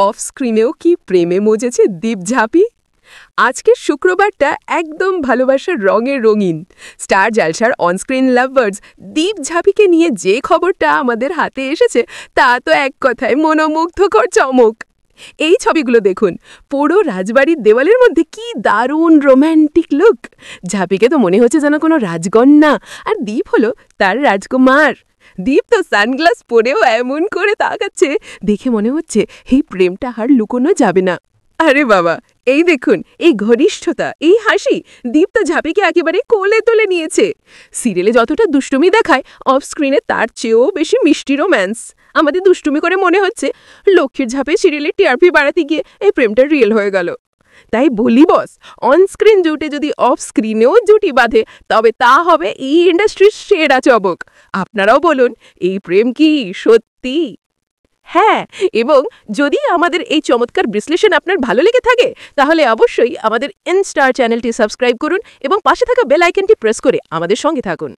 Of স্ক্রিনেও কি প্রেমে মজেছে দীপ ঝাঁপি। আজকের শুক্রবারটা একদম ভালোবাসার রঙে রঙিন। স্টার জলসার অনস্ক্রিন লাভার্স দীপ ঝাঁপিকে নিয়ে যে খবরটা আমাদের হাতে এসেছে তা তো এক কথায় মনোমুগ্ধকর চমক। এই ছবিগুলো দেখুন, পুরো রাজবাড়ির দেওয়ালের মধ্যে কি দারুণ রোম্যান্টিক লুক। ঝাঁপিকে তো মনে হচ্ছে যেন কোনো রাজকন্যা, আর দীপ হলো তার রাজকুমার। দীপ তো সানগ্লাস পরেও এমন করে তাকাচ্ছে, দেখে মনে হচ্ছে এই প্রেমটা আর লুকোনো যাবে না। আরে বাবা, এই দেখুন, এই ঘনিষ্ঠতা, এই হাসি, দীপ তো ঝাঁপিকে একেবারে কোলে তুলে নিয়েছে। সিরিয়ালে যতটা দুষ্টুমি দেখায়, অফ স্ক্রিনে তার চেয়েও বেশি মিষ্টি রোম্যান্স। আমাদের দুষ্টুমি করে মনে হচ্ছে লক্ষ্মীর ঝাঁপে সিরিয়ালের টিআরপি বাড়াতে গিয়ে এই প্রেমটা রিয়েল হয়ে গেল। তাই বলি বস, অনস্ক্রিন জুটে যদি অফ স্ক্রিনেও জুটি বাঁধে, তবে তা হবে এই ইন্ডাস্ট্রির সেরা চমক। আপনারাও বলুন, এই প্রেম কি সত্যি? হ্যাঁ, এবং যদি আমাদের এই চমৎকার বিশ্লেষণ আপনার ভালো লেগে থাকে, তাহলে অবশ্যই আমাদের ইনস্টার চ্যানেলটি সাবস্ক্রাইব করুন এবং পাশে থাকা বেল আইকনটি প্রেস করে আমাদের সঙ্গে থাকুন।